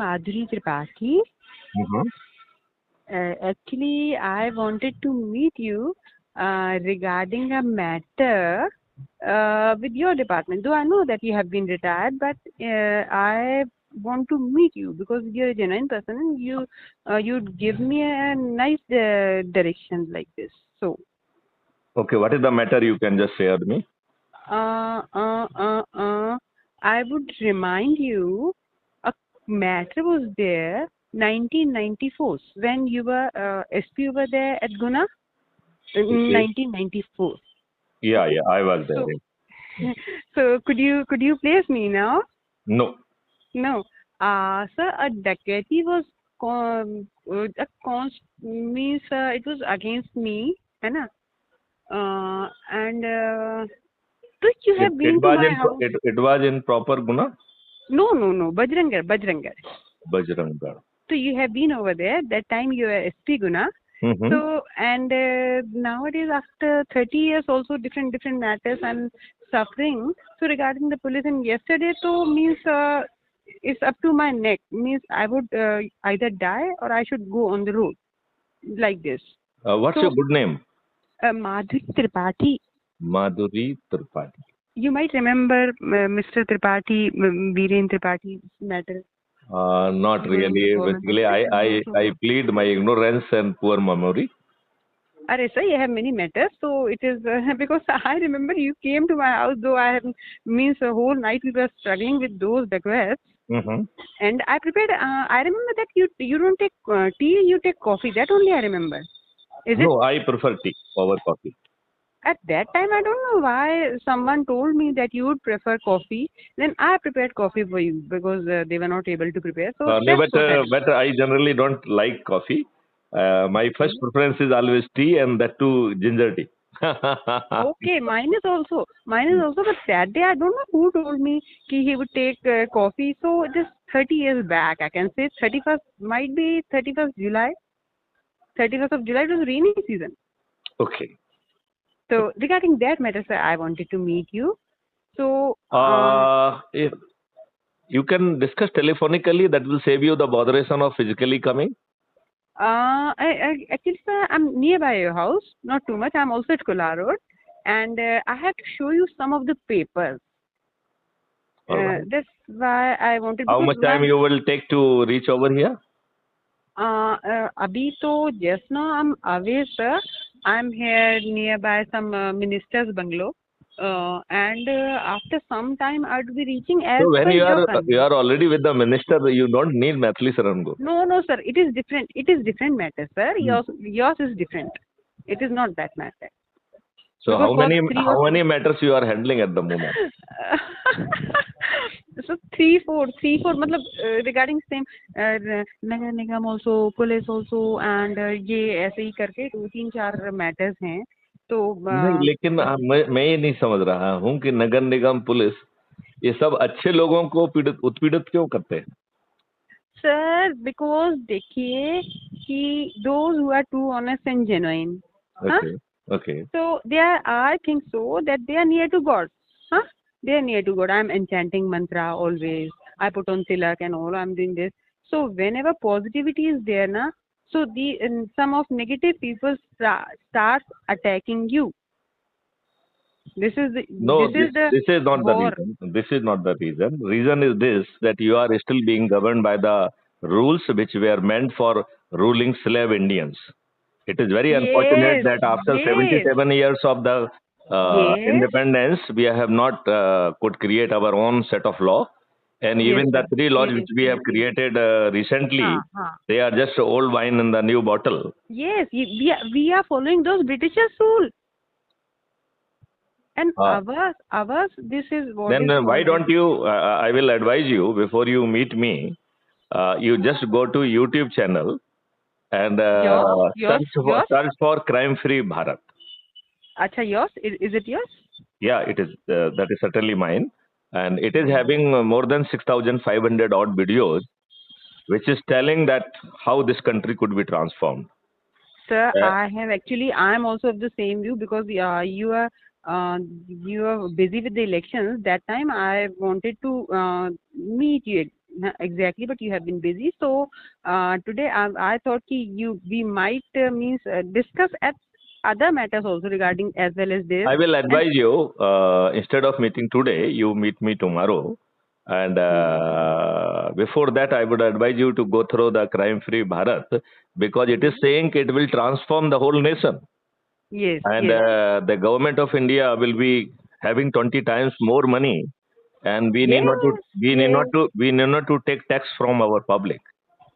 Madhuri Tripathi. Mm-hmm. Actually, I wanted to meet you regarding a matter with your department. Though I know that you have been retired, but I want to meet you because you're a genuine person and you'd give me a nice direction like this. So, Okay, what is the matter you can just share me? uh, uh, uh, uh, I would remind you a matter was there 1994 when you were SP over there at Guna. In Okay. 1994. Yeah, yeah, I was there. So, so could you place me now? No. No. Sir, a dacoity was a means it was against me, है ना? And so you It, have it been to was my in house. it was in proper Guna, No, Bajrangar. Bajrangar. So you have been over there. That time you were SP Guna. Mm-hmm. So and nowadays after 30 years also different matters I'm suffering. So regarding the police and yesterday so means it's up to my neck means I would either die or I should go on the road like this. What's your So good name? Madhuri Tripathi, Madhuri Tripathi. you might remember Mr. Tripathi, Viren Tripathi matter Not going really. government Basically, I hospital. plead my ignorance and poor memory. Arey sir, you have many matters. So it is because I remember you came to my house, though I have means a whole night we were struggling with those requests. Mm-hmm. And I prepared. I remember that you don't take tea, you take coffee. That only I remember. Is it No, I prefer tea over coffee. at that time? I don't know why someone told me that you would prefer coffee. Then I prepared coffee for you because they were not able to prepare. So No, that's what I but I generally don't like coffee. My first remember. preference is always tea, and that too ginger tea. Okay, mine is also, but that day I don't know who told me he would take coffee. So just 30 years back, I can say 31st, might be 31st July. 31st of July, it was rainy season. Okay. So regarding that matter, sir, I wanted to meet you. So If you can discuss telephonically, that will save you the botheration of physically coming. actually, sir, I'm nearby your house, not too much. I'm also at Kolar Road, and I have to show you some of the papers. All right. That's why I wanted How because much time you will take to reach over here? अभी तो just now I'm away, sir. I'm here nearby some minister's bungalow, and after some time I'll be reaching as So when per your you convenience. are already with the minister, you don't need Mathli Sarango. No, sir. It is different. It is different matter, sir. Hmm. Yours is different. It is not that matter. So Because for three or how four. many matters you are handling at the moment? So three, four. मतलब regarding same Nagar Nigam also, police also, and ये ऐसे ही करके 2 3 4 matters हैं. तो नहीं, लेकिन मैं ये नहीं समझ रहा हूँ कि नगर निगम पुलिस ये सब अच्छे लोगों को उत्पीड़ित क्यों करते हैं? sir, because देखिए कि those who are too honest and genuine, huh? Okay. Okay. So I think so that they are near to God, huh? They are near to God. I'm enchanting mantra always. I put on tilak and all. I'm doing this. So whenever positivity is there, na, so some of negative people start attacking you. This is the No, this is not the war. reason. This is not the reason. Reason is this, that you are still being governed by the rules which were meant for ruling slave Indians. It is very unfortunate Yes, that after yes, 77 years of the yes, independence, we have not could create our own set of law. And yes, even the sir. three laws Yes, which we have created recently, हाँ. they are just old wine in the new bottle. Yes, we are following those Britishers' rule. And Uh, ours, this is what then is why called as don't you, I will advise you before you meet me, you just go to YouTube channel and yours. search for Crime Free Bharat. Acha, yours is it yours? Yeah, it is. That is certainly mine, and it is having more than 6,500 odd videos, which is telling that how this country could be transformed. Sir, Uh, I'm also of the same view because you are busy with the elections. That time I wanted to meet you exactly, but you have been busy. So today I thought we might means discuss at other matters also regarding as well as this. I will And advise you, instead of meeting today, you meet me tomorrow. And before that, I would advise you to go through the crime free Bharat, because it is Mhm. saying it will transform the whole nation. Yes, And yes, the government of India will be having 20 times more money, and yes, yes, we need not to take tax from our public.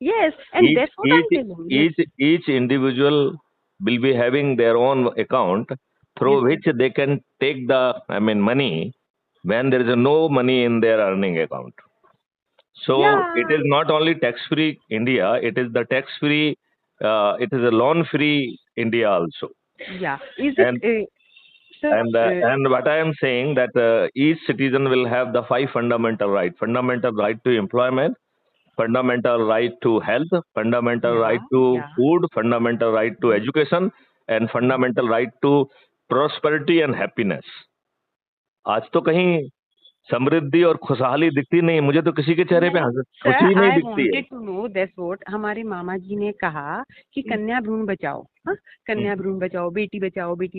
yes, and Each that's what each I'm telling. Yes, each individual will be having their own account yes, through which they can take the, I mean, money when there is no money in their earning account. So it yeah, is not only tax free India, it is the tax free, it is a loan free India also. yeah. Is it, And sir? and what I am saying, that each citizen will have the five fundamental right to employment, fundamental right to health, fundamental right Yeah, to yeah. food, fundamental right to Mhm, education, and mhm. fundamental right to prosperity and happiness. आज तो कहीं समृद्धि और खुशहाली दिखती नहीं, मुझे तो किसी के चेहरे पे नहीं सर, खुशी नहीं आई दिखती है। Wanted to know that's what हमारे मामा जी ने कहा कि हम्म, कन्या भ्रूण बचाओ। हाँ, हम्म। कन्या भ्रूण बचाओ बेटी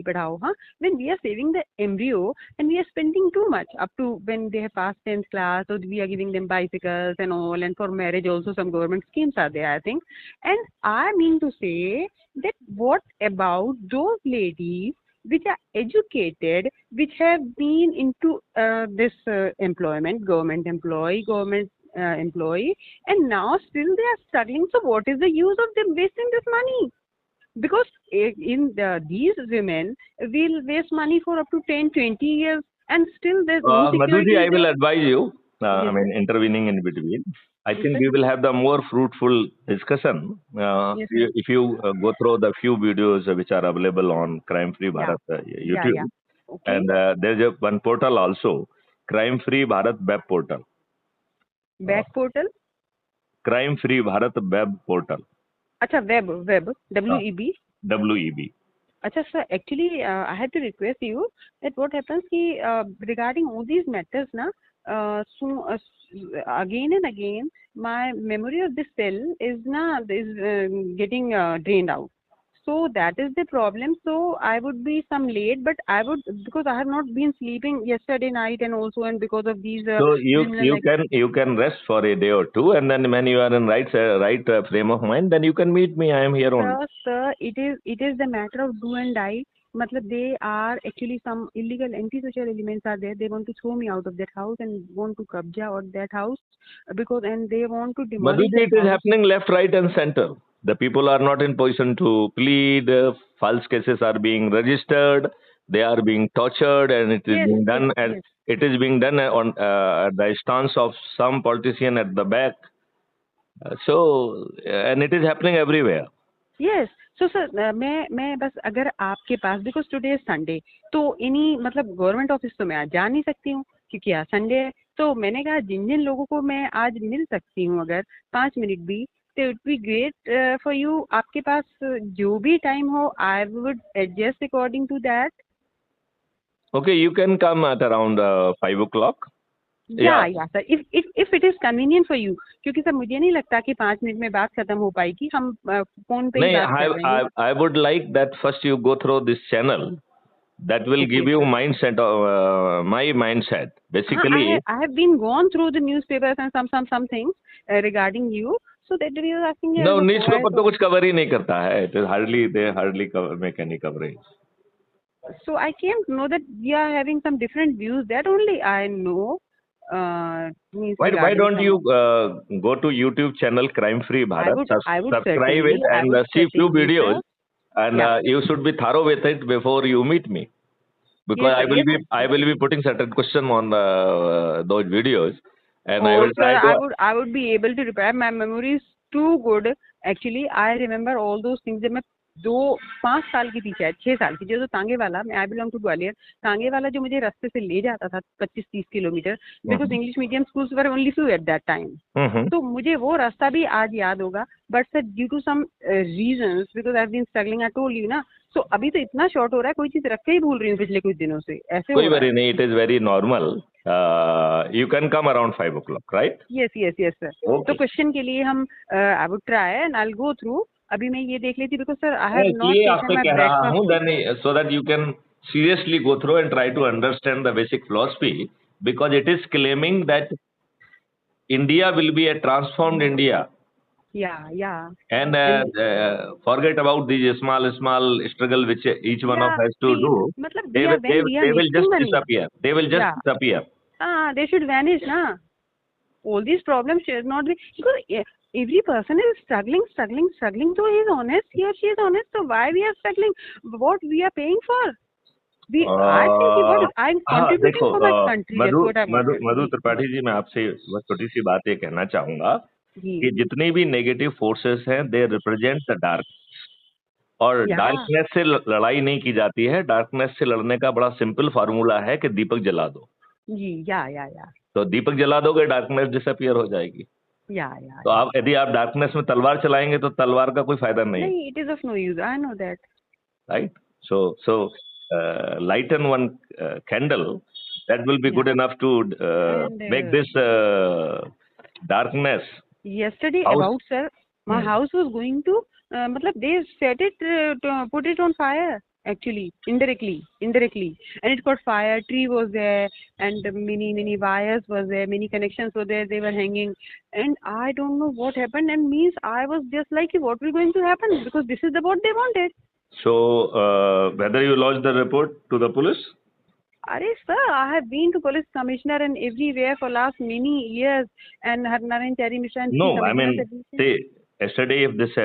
पढ़ाओ। हाँ, when we are saving the embryo and we are spending too much up to when they have pass 10th class, so we are giving them bicycles and all, and for marriage also some government schemes are there, I think. And I mean to say that what about those ladies which are educated, which have been into this employment, government employee, and now still they are struggling. So what is the use of them wasting this money? Because these women will waste money for up to 10, 20 years, and still there's no Madhuji, security I is will there. advise you, I Yes, sir. mean, intervening in between. I Yes, think sir. we will have the more fruitful discussion Yes, sir. if you go through the few videos which are available on Crime Free Yeah, Bharat yeah, yeah. YouTube. Okay. And there's one portal also, Crime Free Bharat web portal. Uh, Back portal. Crime Free Bharat web portal. Acha, web, Uh, WEB. WEB. Acha, sir, actually, I had to request you that what happens ki, regarding all these matters, na, again and again, my memory of this cell is getting drained out. So that is the problem. So I would be some late, but I would, because I have not been sleeping yesterday night and also, and because of these So criminal you can rest for a day or two, and then when you are in right frame of mind, then you can meet me. I am here only. Sir, it is the matter of do and die. Matlab, they are actually some illegal antisocial elements are there. They want to throw me out of that house and want to kabja on that house because and they want to demolish Madhuji, that it is house. happening left, right, and center. The people are not in position to plead. False cases are being registered. They are being tortured, and it is Yes, being yes, done. And yes, it is being done on at the stance of some politician at the back. And it is happening everywhere. yes. So sir मैं बस अगर आपके पास because today is Sunday तो इन्हीं मतलब government office तो मैं आज जा नहीं सकती हूँ क्योंकि आज संडे है। तो मैंने कहा जिन जिन लोगों को मैं आज मिल सकती हूँ अगर 5 मिनट भी तो it be great for you. आपके पास जो भी टाइम हो I would adjust according to that. Okay, you can come at around 5 o'clock. Yeah. या sir if it is convenient for you क्योंकि सर मुझे नहीं लगता कि 5 मिनट में बात खत्म हो पाएगी। हम फोन पे No, ही बात कर रहे हैं। I would like that first you go through this channel. That will okay give you sir. mindset, my mindset. I Basically, have been gone through the newspapers and some things regarding you. So that we are asking you no, as a newspaper poet. तो कुछ cover ही नहीं करता है. It is they hardly cover, make any coverage. So I came to know that we are having some different views. That only I know. Means Why regarding don't some. you go to YouTube channel Crime Free Bharat, I would subscribe it, certainly. I and would see few certainly, videos, sir. and Yeah. you should be thorough with it before you meet me, because Yes, sir. Yes, sir. I will be putting certain question on those videos, and I Oh, will sir, try to. I would be able to reply. My memory is too good. Actually, I remember all those things. जब मैं 5 साल के पीछे है, 6 साल की, जो तांगे वाला, मैं आई बिलोंग टू ग्वालियर, तांगे वाला जो मुझे रास्ते से ले जाता था 25-30 kilometre, because English medium schools were only few at that time, तो मुझे वो रास्ता भी आज याद होगा, but sir due to some reasons, because I have been struggling, I told you ना, सो अभी तो इतना शॉर्ट हो रहा है, कोई चीज रख के ही भूल रही हूँ पिछले कुछ दिनों से, ऐसे कोई हो रहा वरी है। नहीं, it is very normal. You can come around 5 o'clock, right? Yes yes yes sir. Okay. तो क्वेश्चन के लिए हम I would try and I will go through. अभी मैं ये देख लेती बिकॉज सर आई मैं हैव नॉट इसलिए टेकन आपसे माय कह रहा हूँ, breakfast. then so that you can seriously go through and try to understand the basic philosophy, because it is claiming that India will be a transformed India, या and forget about these small struggle which each one of या us to see, do. मतलब They we are, will, they, when we are they will just making money, disappear. They will just या disappear. they should vanish na. All these problems should not be, because every person is struggling, so he is honest, he or she is honest, so why we are struggling, what we are paying for, I think what I'm हाँ contributing देखो, for my country, Madhu that's what I Madhu wanted. Madhu ji Tripathi ji, मैं आपसे बस छोटी सी बात ये कहना चाहूंगा जी कि जितनी भी नेगेटिव फोर्सेस हैं, दे रिप्रेजेंट द डार्क, और या डार्कनेस से लड़ाई नहीं की जाती है. डार्कनेस से लड़ने का बड़ा सिंपल फार्मूला है कि दीपक जला दो. जी या तो दीपक जला दोगे, डार्कनेस डिसअपियर हो जाएगी. या तो आप यदि आप डार्कनेस में तलवार चलाएंगे तो तलवार का कोई फायदा नहीं है, नहीं, it is of no use, I know that. Right? So lighten one candle, that will be good Yeah. enough to And make this darkness yesterday house. about sir, my house was going to matlab they set it to put it on fire, actually indirectly, and it caught fire. Tree was there and many wires was there, many connections were there, they were hanging, and I don't know what happened, and means I was just like, what will going to happen, because this is the what they wanted. So whether you lodge the report to the police? Arey sir, I have been to police commissioner and everywhere for last many years, and Harnaran Terry Mishra and No, I mean, commissioners. say yesterday if this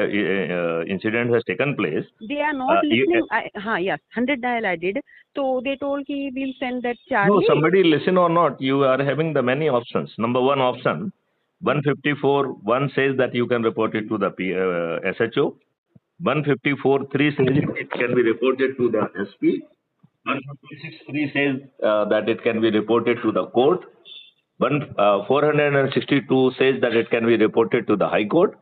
incident has taken place, They are not listening. Yes, 100 dial I did. So they told ki we'll send that no, Charlie. somebody listen or not, you are having the many options. Number one option, 154 1 says that you can report it to the SHO. 154 3 says it can be reported to the SP. 156 3 says that it can be reported to the court. 462 says that it can be reported to the High Court.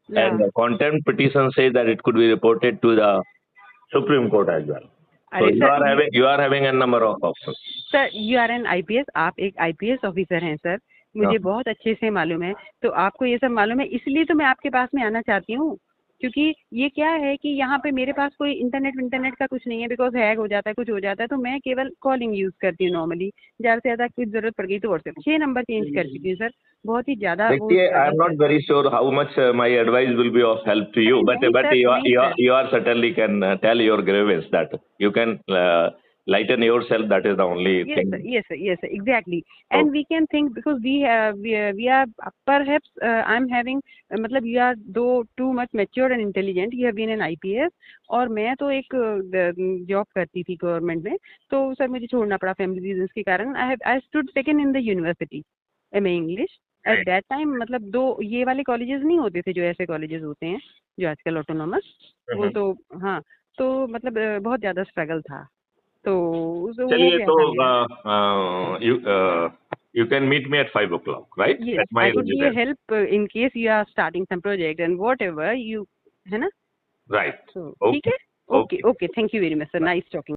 Yeah. And the contempt petition says that it could be reported to the Supreme Court as well. So अरे sir, you are having a number of options. Sir you are an IPS, आप एक IPS officer हैं sir, मुझे बहुत अच्छे से मालूम है, तो आपको ये सब मालूम है, इसलिए तो मैं आपके पास में आना चाहती हूँ, क्योंकि ये क्या है कि यहाँ पे मेरे पास कोई इंटरनेट का कुछ नहीं है, बिकॉज हैक हो जाता है, कुछ हो जाता है, तो मैं केवल कॉलिंग यूज करती हूँ नॉर्मली, ज़्यादा से ज़्यादा कुछ जरूरत पड़ गई तो व्हाट्सएप 6 नंबर चेंज कर चुकी हूँ सर, बहुत ही ज़्यादा. देखिए, I am not very sure how much my advice will be of help to you, but you are certainly can tell your grievance that you can lighten yourself. That is the only thing. Yes sir, exactly. And we can think, because we are perhaps I'm having मतलब you are though too much mature and intelligent, you have been an IPS, और मैं तो एक job करती थी government में, तो sir मुझे छोड़ना पड़ा फैमिली रीजंस के कारण. I stood second in the university MA English at that time. मतलब दो ये वाले कॉलेजेस नहीं होते थे जो ऐसे कॉलेजेस होते हैं जो आजकल ऑटोनॉमस, वो तो हाँ, तो मतलब बहुत ज्यादा स्ट्रगल था, तो चलिए, तो you can meet me at 5 o'clock, right? Yes, at my I could be a residence. help in case you are starting some project and whatever you, है ना? Right. So Okay. ठीक है? Okay, thank you very much sir, nice talking.